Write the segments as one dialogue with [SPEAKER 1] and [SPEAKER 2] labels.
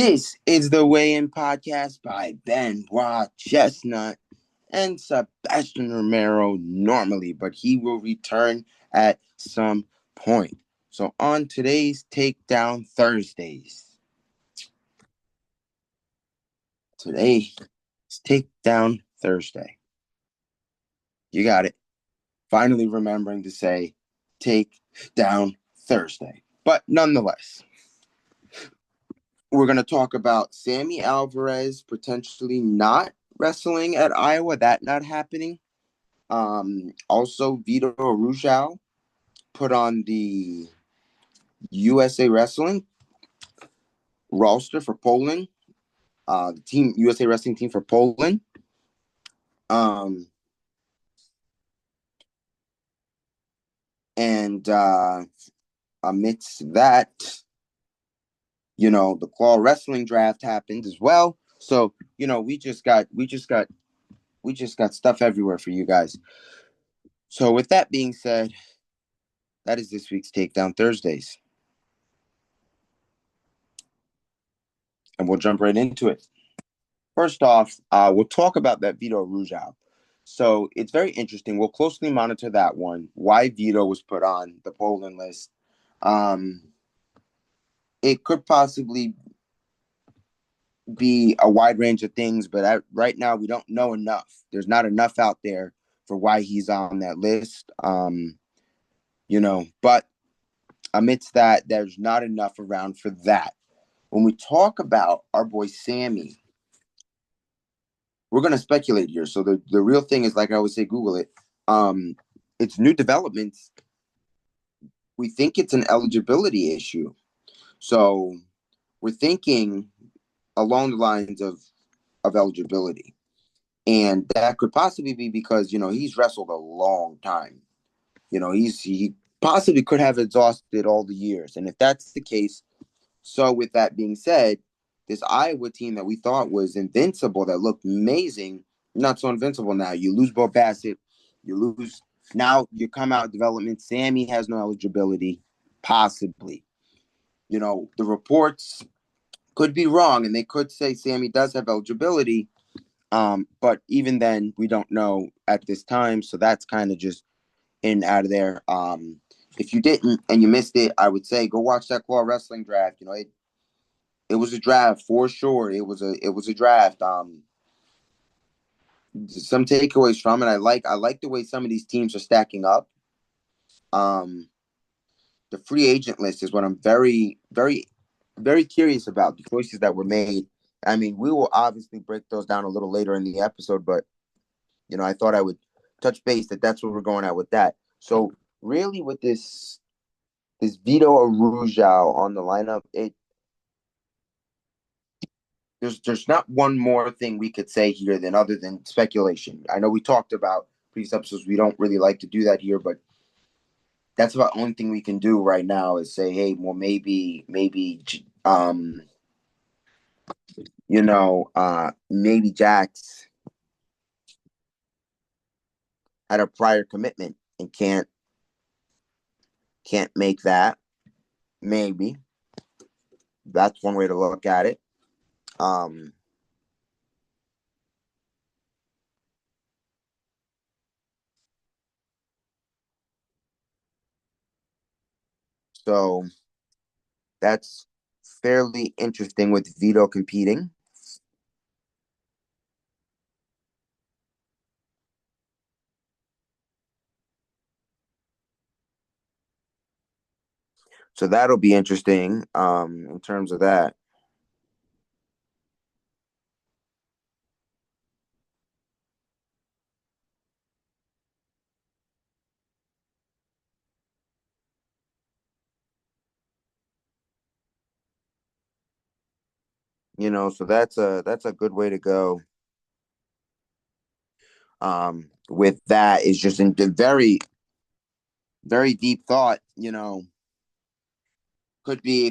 [SPEAKER 1] This is the Weigh In Podcast by Benoit Chestnut and Sebastian Romero normally, but he will return at some point. So on today's Takedown Thursdays, today's Takedown Thursday. You got it. Finally remembering to say Takedown Thursday. But nonetheless, we're going to talk about Sammy Alvarez potentially not wrestling at Iowa, that not happening. Also, Vito Rujao put on the USA Wrestling roster for Poland, the team USA Wrestling team for Poland. And amidst that, the Claw Wrestling draft happened as well. So, we just got stuff everywhere for you guys. So with that being said, that is this week's Takedown Thursdays. And we'll jump right into it. First off, we'll talk about that Vito Rujao. So it's very interesting. We'll closely monitor that one, why Vito was put on the Poland list. It could possibly be a wide range of things, but right now we don't know enough. There's not enough out there for why he's on that list. But amidst that, there's not enough around for that. When we talk about our boy Sammy, we're going to speculate here. So the real thing is, like I always say, Google it. It's new developments. We think it's an eligibility issue. So we're thinking along the lines of eligibility. And that could possibly be because, he's wrestled a long time. He possibly could have exhausted all the years. And if that's the case, so with that being said, this Iowa team that we thought was invincible, that looked amazing, not so invincible now. You lose Bo Bassett. Now you come out of development. Sammy has no eligibility, possibly. The reports could be wrong, and they could say Sammy does have eligibility. But even then, we don't know at this time. So that's kind of just in and out of there. If you didn't and you missed it, I would say go watch that Claw Wrestling draft. It was a draft for sure. It was a draft. Some takeaways from it. I like the way some of these teams are stacking up. The free agent list is what I'm very, very, very curious about. The choices that were made. I mean, we will obviously break those down a little later in the episode, but I thought I would touch base that's where we're going at with that. So really, with this Vito Rujao on the lineup, there's not one more thing we could say here other than speculation. I know we talked about previous episodes. We don't really like to do that here, but that's about the only thing we can do right now is say, hey, well, maybe Jax had a prior commitment and can't make that. Maybe that's one way to look at it. So that's fairly interesting with Vito competing. So that'll be interesting in terms of that. So that's a good way to go. With that is just in the very, very deep thought. It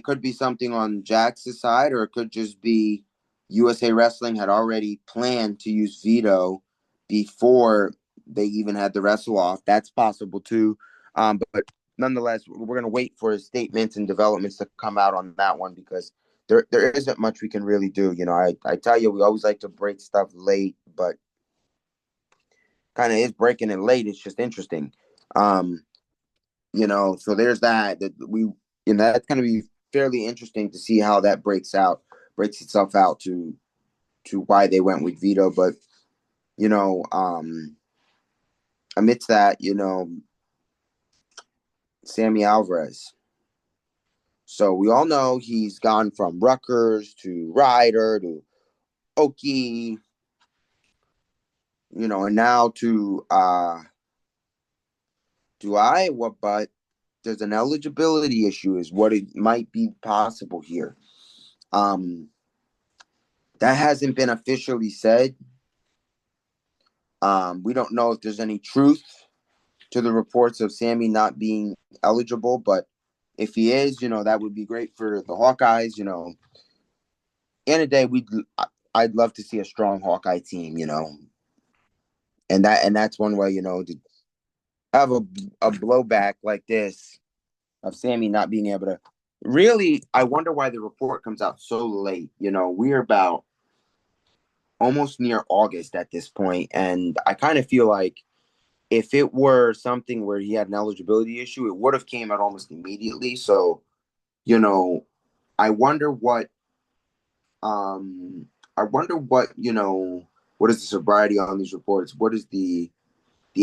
[SPEAKER 1] could be something on Jax's side, or it could just be USA Wrestling had already planned to use Vito before they even had the wrestle off. That's possible too. But nonetheless, we're going to wait for his statements and developments to come out on that one because there isn't much we can really do. I tell you, we always like to break stuff late, but kind of is breaking it late. It's just interesting. Um, so there's that that's going to be fairly interesting to see how that breaks itself out to why they went with Vito. But, you know, um, amidst that, Sammy Alvarez. So we all know he's gone from Rutgers to Ryder to Okie, and now to Iowa, but there's an eligibility issue is what it might be possible here. That hasn't been officially said. We don't know if there's any truth to the reports of Sammy not being eligible, but if he is, that would be great for the Hawkeyes. In a day, I'd love to see a strong Hawkeye team, and that's one way, to have a blowback like this of Sammy not being able to. Really, I wonder why the report comes out so late. We're about almost near August at this point, and I kind of feel like if it were something where he had an eligibility issue, it would have came out almost immediately. So, you know, I wonder what I wonder what is the sobriety on these reports? What is the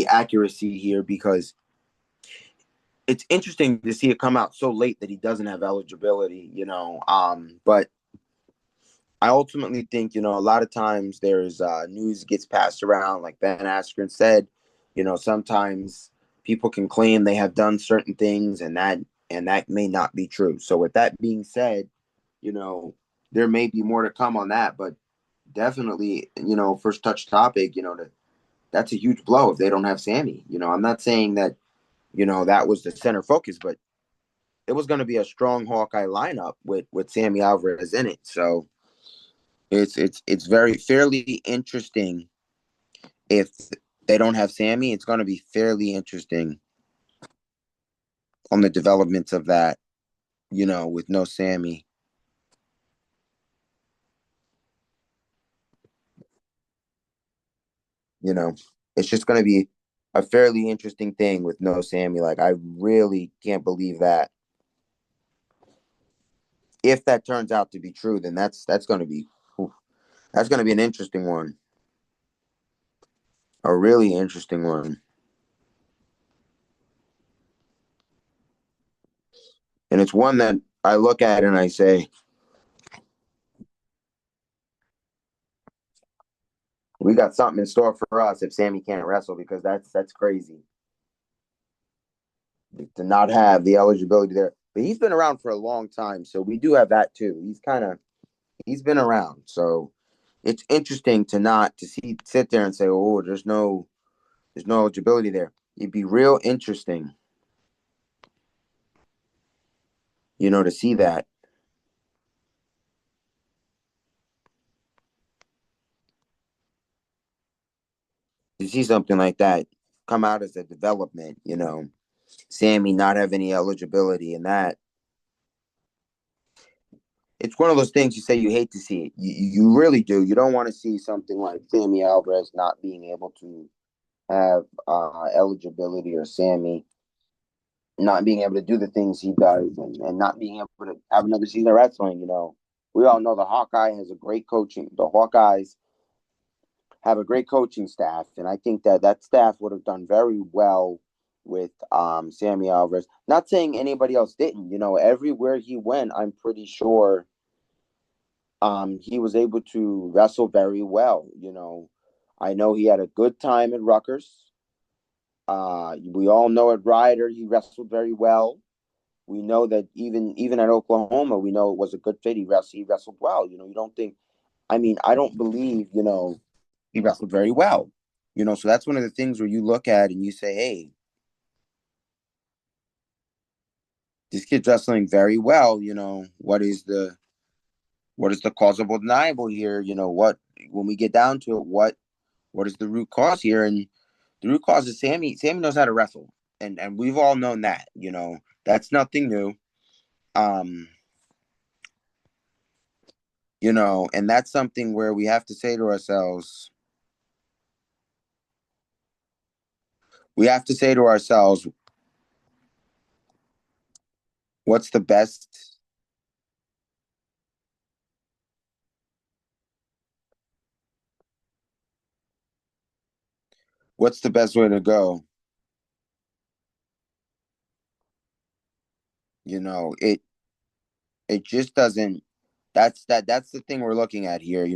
[SPEAKER 1] accuracy here? Because it's interesting to see it come out so late that he doesn't have eligibility, but I ultimately think, a lot of times there's news gets passed around, like Ben Askren said, sometimes people can claim they have done certain things and that may not be true. So with that being said, there may be more to come on that, but definitely, first touch topic, that's a huge blow if they don't have Sammy. I'm not saying that, that was the center focus, but it was going to be a strong Hawkeye lineup with Sammy Alvarez in it. So it's very fairly interesting if they don't have Sammy. It's going to be fairly interesting on the developments of that, with no Sammy. You know, it's just going to be a fairly interesting thing with no Sammy. Like, I really can't believe that. If that turns out to be true, then that's going to be that's going to be an interesting one, a really interesting one, and it's one that I look at and I say, we got something in store for us if Sammy can't wrestle, because that's crazy to not have the eligibility there. But he's been around for a long time, so we do have that too. He's been around, so it's interesting to not to sit there and say, oh, there's no eligibility there. It'd be real interesting, to see that, to see something like that come out as a development. Sammy not have any eligibility, and that it's one of those things you say you hate to see it. You really do. You don't want to see something like Sammy Alvarez not being able to have eligibility, or Sammy not being able to do the things he does, and not being able to have another season of wrestling. We all know the Hawkeye has a great coaching. The Hawkeyes have a great coaching staff, and I think that staff would have done very well with Sammy Alvarez. Not saying anybody else didn't. Everywhere he went, I'm pretty sure he was able to wrestle very well. I know he had a good time at Rutgers. We all know at Ryder he wrestled very well. We know that even at Oklahoma, we know it was a good fit. He wrestled well. You don't think. I mean, I don't believe. He wrestled very well. So that's one of the things where you look at and you say, hey, this kid's wrestling very well. What is the causable deniable here? What, when we get down to it, what is the root cause here? And the root cause is Sammy. Sammy knows how to wrestle, and we've all known that. That's nothing new. Um, And that's something where we have to say to ourselves, we have to say to ourselves, what's the best, what's the best way to go? It just doesn't, that's the thing we're looking at here,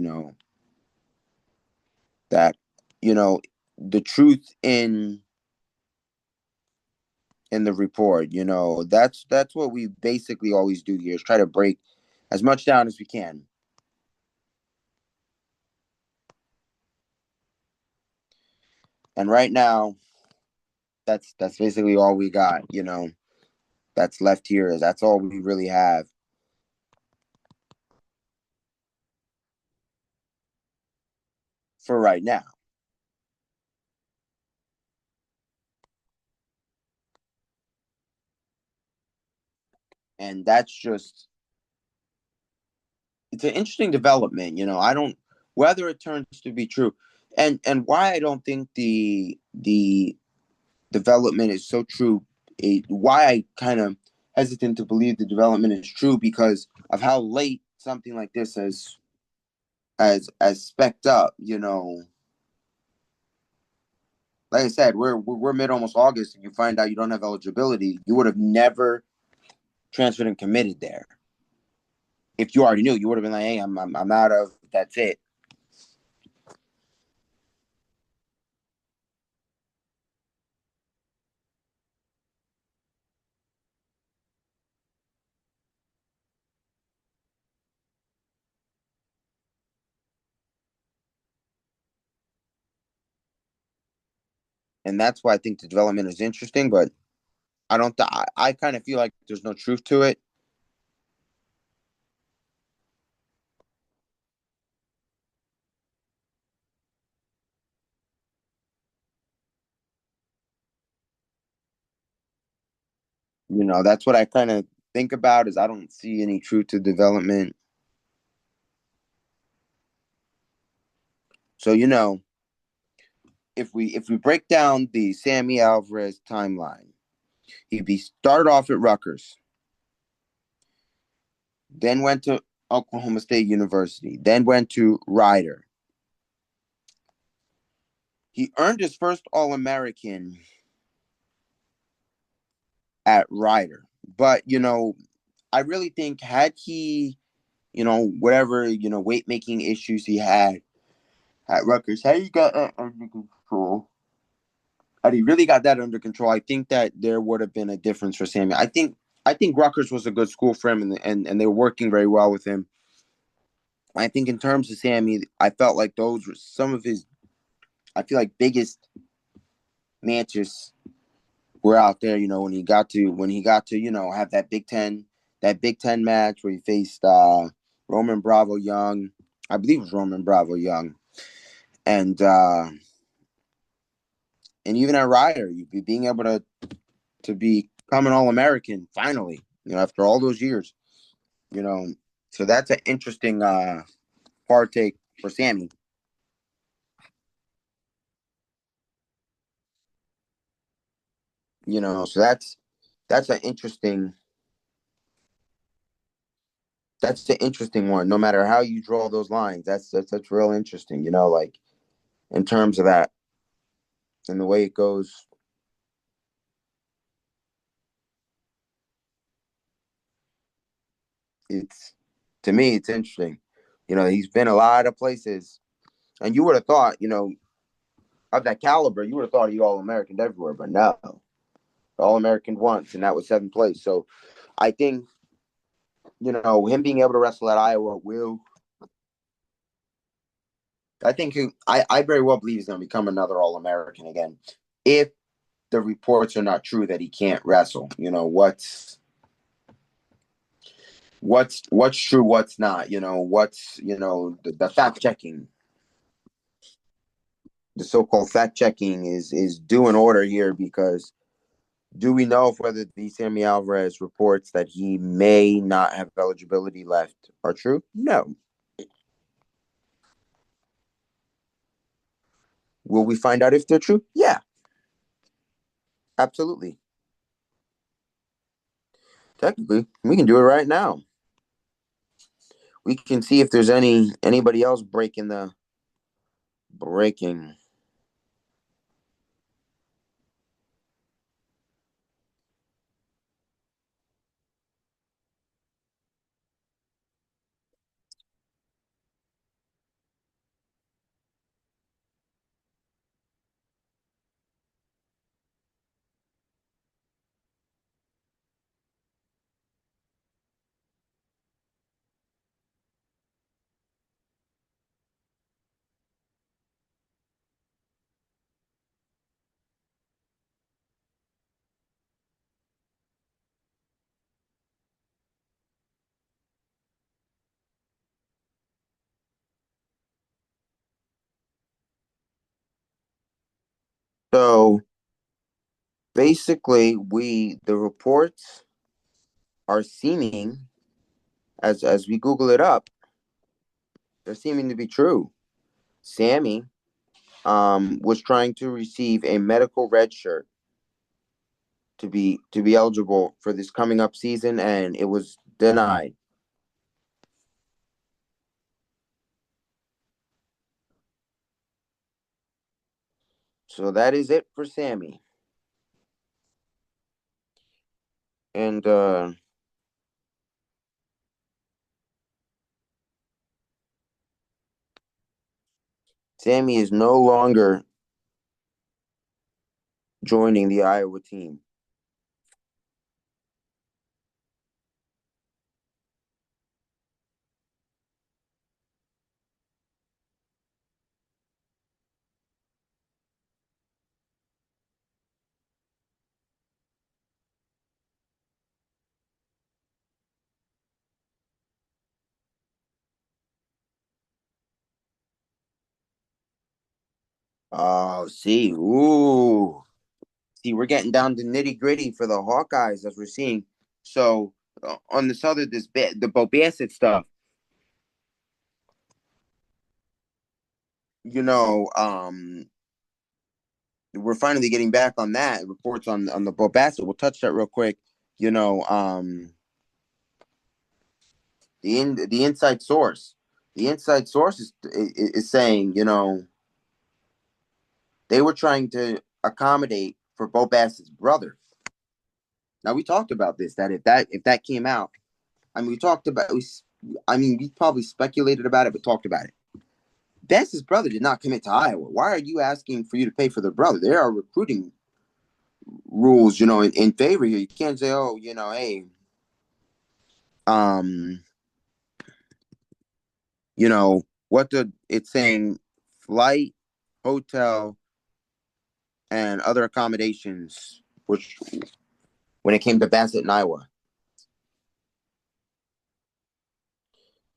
[SPEAKER 1] that, you know, the truth in the report, that's what we basically always do here is try to break as much down as we can. And right now, that's basically all we got, that's left here is that's all we really have for right now. And that's just it's an interesting development, I don't whether it turns to be true. And why I don't think the development is so true, why I kind of hesitant to believe the development is true because of how late something like this as specked up, like I said, we're mid almost August, and you find out you don't have eligibility. You would have never transferred and committed there. If you already knew, you would have been like, "Hey, I'm out of. That's it." And that's why I think the development is interesting. But I don't. I kind of feel like there's no truth to it. That's what I kind of think about. Is I don't see any truth to development. So if we break down the Sammy Alvarez timeline, he'd be started off at Rutgers, then went to Oklahoma State University, then went to Rider. He earned his first All American at Rider, but I really think had he, whatever weight making issues he had at Rutgers, had he got that under control, had he really got that under control, I think that there would have been a difference for Sammy. I think Rutgers was a good school for him, and they were working very well with him. I think in terms of Sammy, I felt like those were some of his, I feel like biggest matches were out there. When he got to have that Big Ten match where he faced Roman Bravo Young, I believe it was Roman Bravo Young, and even at Ryder, you be being able to become an All American finally, after all those years, you know. So that's an interesting partake for Sammy. So that's an interesting that's the interesting one. No matter how you draw those lines, that's real interesting. Like in terms of that and the way it goes. It's to me, it's interesting. He's been a lot of places, and you would have thought, of that caliber, you would have thought he All American everywhere, but no, All American once, and that was seventh place. So I think him being able to wrestle at Iowa will. I think I very well believe he's going to become another All American again, if the reports are not true that he can't wrestle. What's true, what's not. What's the fact checking, the so-called fact checking is due in order here because do we know if whether the Sammy Alvarez reports that he may not have eligibility left are true? No. Will we find out if they're true? Yeah, absolutely. Technically, we can do it right now. We can see if there's anybody else breaking. So basically, the reports are seeming as we Google it up, they're seeming to be true. Sammy was trying to receive a medical red shirt to be eligible for this coming up season, and it was denied. So that is it for Sammy. And Sammy is no longer joining the Iowa team. Oh, see, ooh, see, we're getting down to nitty gritty for the Hawkeyes as we're seeing. So on this other the Bo Bassett stuff, you know, we're finally getting back on that reports on the Bo Bassett. We'll touch that real quick. You know, the inside source, is saying, they were trying to accommodate for Bo Bassett's brother. Now we talked about this that if that came out, I mean, we talked about we, I mean, we probably speculated about it, but talked about it. Bass's brother did not commit to Iowa. Why are you asking for you to pay for the brother? There are recruiting rules, in favor here. You can't say, oh, hey, um, what it's saying, flight, hotel, and other accommodations, which when it came to Bassett and Iowa,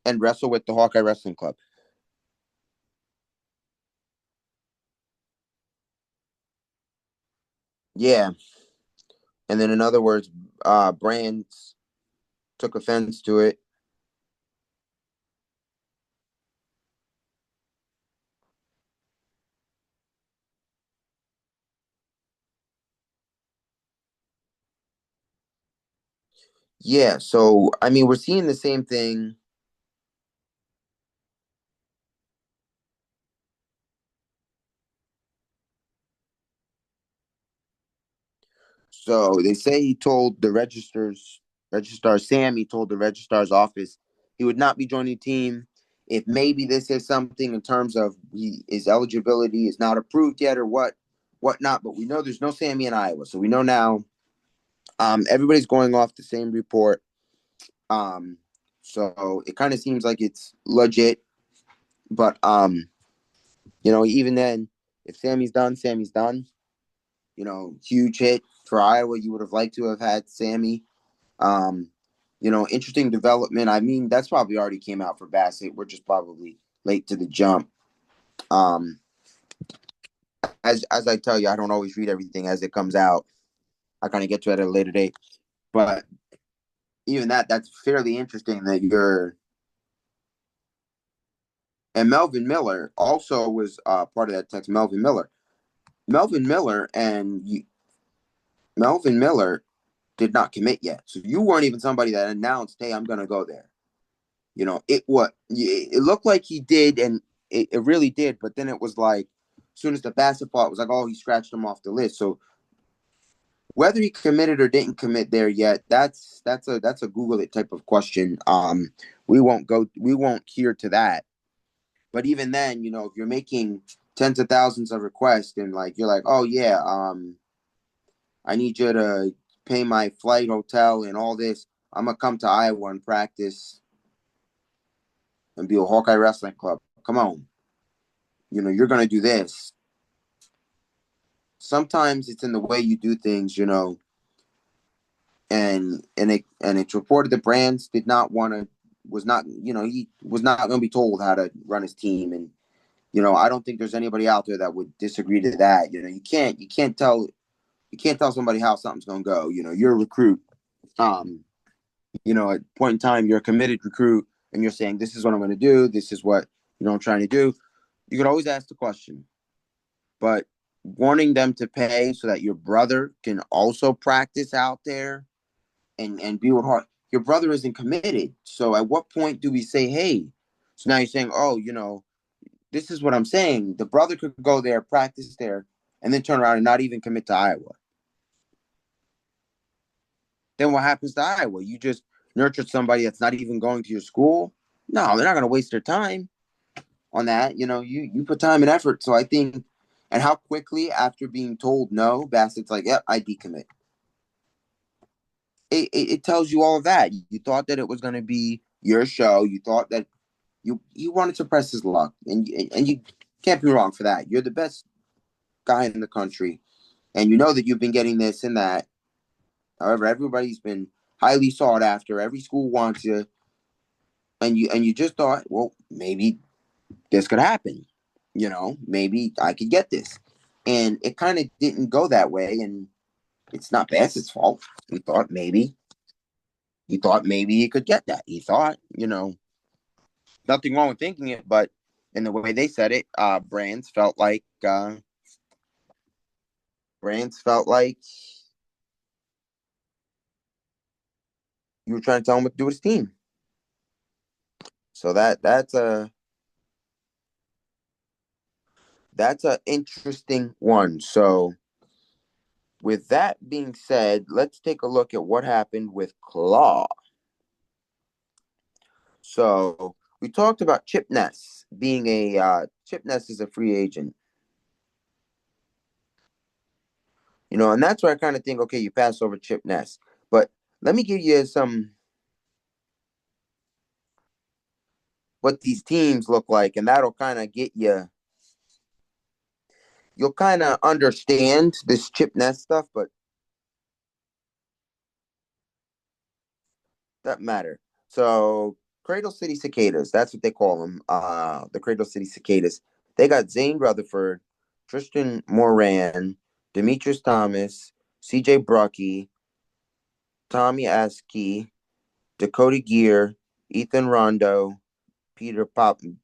[SPEAKER 1] and wrestle with the Hawkeye Wrestling Club. Yeah, and then in other words, brands took offense to it. Yeah, so I mean, we're seeing the same thing. So they say he told the registrar Sam, he told the registrar's office he would not be joining the team. If maybe this is something in terms of his eligibility is not approved yet or whatnot, but we know there's no Sammy in Iowa, so we know now. Everybody's going off the same report. Um, so it kind of seems like it's legit, but even then, if Sammy's done, Sammy's done. Huge hit for Iowa. You would have liked to have had Sammy. Um, interesting development. I mean, that's probably already came out for Bassett. We're just probably late to the jump. Um, as I tell you, I don't always read everything as it comes out. I kind of get to it at a later date. But even that's fairly interesting that And Melvin Miller also was part of that text. Melvin Miller and you, Melvin Miller did not commit yet. So you weren't even somebody that announced, "Hey, I'm going to go there." It looked like he did, and it really did. But then it was like, as soon as the basketball, it was like, oh, he scratched him off the list. So whether he committed or didn't commit there yet, that's a Google it type of question. We won't hear to that. But even then, if you're making tens of thousands of requests and like you're like, oh yeah, I need you to pay my flight, hotel, and all this. I'm gonna come to Iowa and practice and be a Hawkeye Wrestling Club. Come on, you're gonna do this. Sometimes it's in the way you do things, and it's reported the Brands did not want to was not he was not going to be told how to run his team, and I don't think there's anybody out there that would disagree to that. You can't tell somebody how something's going to go. You're a recruit. At point in time, you're a committed recruit, and you're saying, "This is what I'm going to do. This is what I'm trying to do." You could always ask the question, but wanting them to pay so that your brother can also practice out there and be with heart. Your brother isn't committed. So at what point do we say, "Hey"? So now you're saying, "Oh, this is what I'm saying." The brother could go there, practice there, and then turn around and not even commit to Iowa. Then what happens to Iowa? You just nurtured somebody that's not even going to your school. No, they're not going to waste their time on that. You put time and effort. So I think, and how quickly after being told no, Bassett's like, "Yep, I decommit." It tells you all of that. You thought that it was going to be your show. You thought that you wanted to press his luck, and you can't be wrong for that. You're the best guy in the country, and you know that you've been getting this and that. However, everybody's been highly sought after. Every school wants you, and you just thought, well, maybe this could happen. Maybe I could get this, and it kind of didn't go that way. And it's not Bassett's fault. He thought maybe he could get that. He thought, nothing wrong with thinking it, but in the way they said it, Brands felt like you were trying to tell him what to do with his team. So that's a interesting one. So with that being said, let's take a look at what happened with Claw. So we talked about Chip Ness being Chip Ness is a free agent. And that's where I kind of think, okay, you pass over Chip Ness. But let me give you what these teams look like, and that'll kind of you'll kind of understand this Chip Ness stuff, but that matter. So Cradle City Cicadas, that's what they call them. The Cradle City Cicadas. They got Zane Rutherford, Tristan Moran, Demetrius Thomas, CJ Brucky, Tommy Askey, Dakota Gear, Ethan Rondo, Peter Pappas.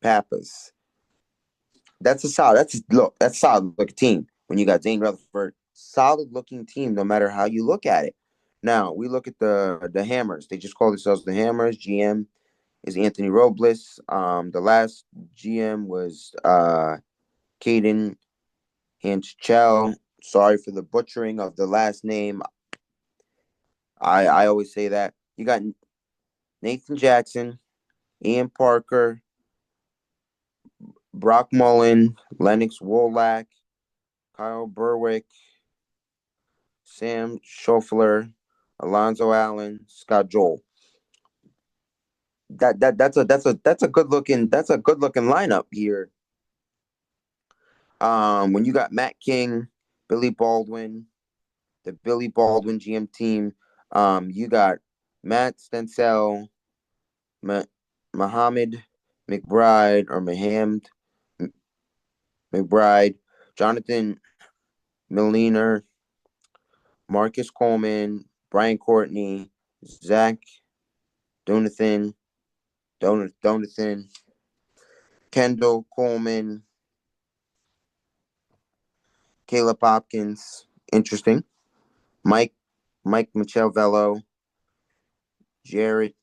[SPEAKER 1] Pappas. That's solid looking team. When you got Zane Rutherford, solid looking team, no matter how you look at it. Now we look at the Hammers. They just call themselves the Hammers. GM is Anthony Robles. The last GM was Caden Hanchell. Sorry for the butchering of the last name. I always say that. You got Nathan Jackson, Ian Parker, Brock Mullen, Lennox Wolak, Kyle Berwick, Sam Schoeffler, Alonzo Allen, Scott Joel. That's a good looking lineup here. When you got Matt King, Billy Baldwin, the Billy Baldwin GM team, you got Matt Stencel, Muhammad McBride or Mahamd McBride, Jonathan Milliner, Marcus Coleman, Brian Courtney, Zach Donathan, Donathan, Kendall Coleman, Caleb Hopkins, interesting. Mike Michel-Vello, Jarrett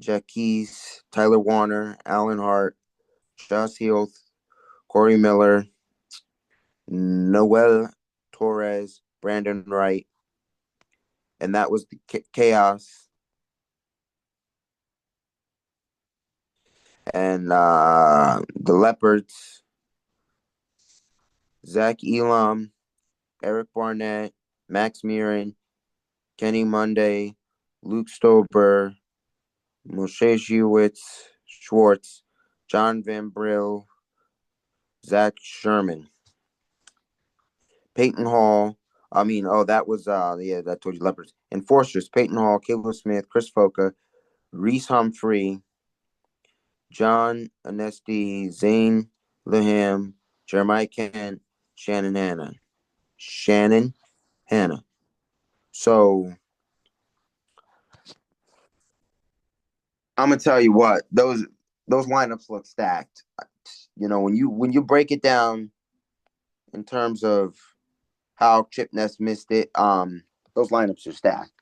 [SPEAKER 1] Jacques, Tyler Warner, Alan Hart, Josh Heath, Corey Miller, Noel Torres, Brandon Wright, and that was the chaos. And the Leopards, Zach Elam, Eric Barnett, Max Mirren, Kenny Monday, Luke Stober, Moshe Schwartz, John Van Brill, Zach Sherman, Peyton Hall. That was that told you Leopards. Enforcers, Peyton Hall, Caleb Smith, Chris Foca, Reese Humphrey, John Anesti, Zane Laham, Jeremiah Kent, Shannon Hanna. So I'm gonna tell you what, those lineups look stacked. When you break it down in terms of how Chip Ness missed it, those lineups are stacked.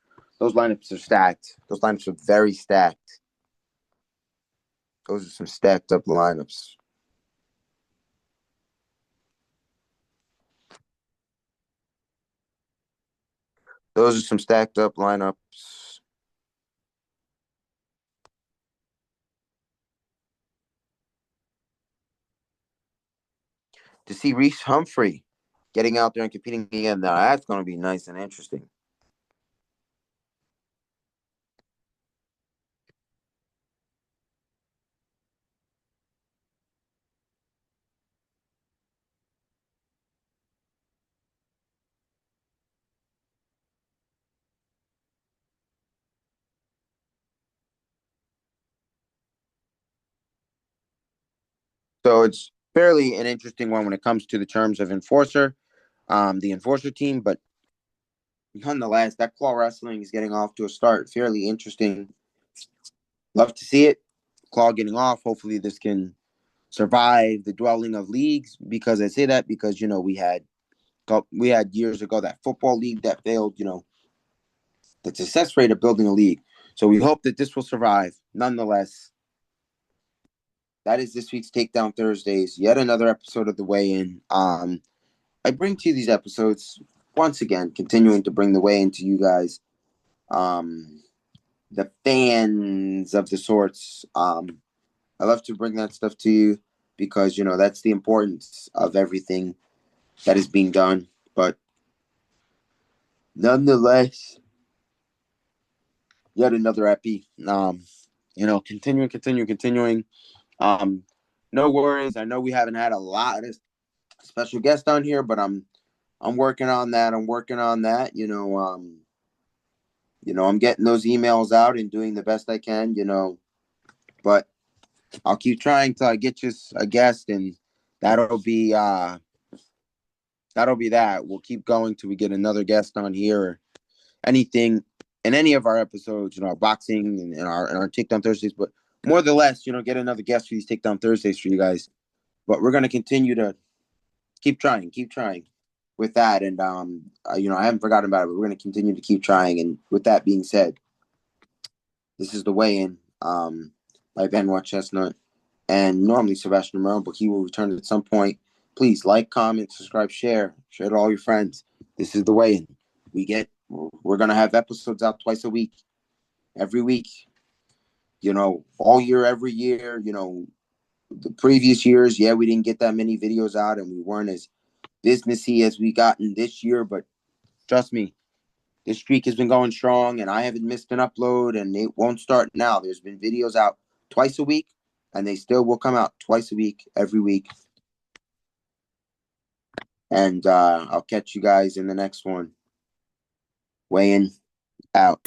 [SPEAKER 1] Those lineups are stacked. Those lineups are very stacked. Those are some stacked up lineups. Those are some stacked up lineups. To see Reese Humphrey getting out there and competing again, now that's going to be nice and interesting. So it's fairly an interesting one when it comes to the terms of enforcer, the enforcer team, but nonetheless, that claw wrestling is getting off to a start. Fairly interesting. Love to see it. Claw getting off. Hopefully, this can survive the dwelling of leagues. Because I say that because we had years ago that football league that failed. The success rate of building a league. So we hope that this will survive. Nonetheless, that is this week's Takedown Thursdays. Yet another episode of the Weigh-In. I bring to you these episodes once again, continuing to bring the weigh-in to you guys. The fans of the sorts. I love to bring that stuff to you because, that's the importance of everything that is being done. But nonetheless, yet another epi. Continuing. No worries. I know we haven't had a lot of special guests on here, but I'm working on that. I'm getting those emails out and doing the best I can, but I'll keep trying till I get you a guest, and that'll be that. We'll keep going till we get another guest on here or anything in any of our episodes, our boxing and our Takedown Thursdays, but more or less, get another guest for these Takedown Thursdays for you guys. But we're going to continue to keep trying with that. And, I haven't forgotten about it, but we're going to continue to keep trying. And with that being said, this is the Weigh-In by Benoit Chestnut and normally Sebastian Romero, but he will return at some point. Please like, comment, subscribe, share to all your friends. This is the Weigh-In. We're going to have episodes out twice a week, every week, all year, every year, the previous years. Yeah, we didn't get that many videos out and we weren't as businessy as we gotten this year, but trust me, this streak has been going strong and I haven't missed an upload and it won't start now. There's been videos out twice a week and they still will come out twice a week, every week. And I'll catch you guys in the next one. Weigh-In out.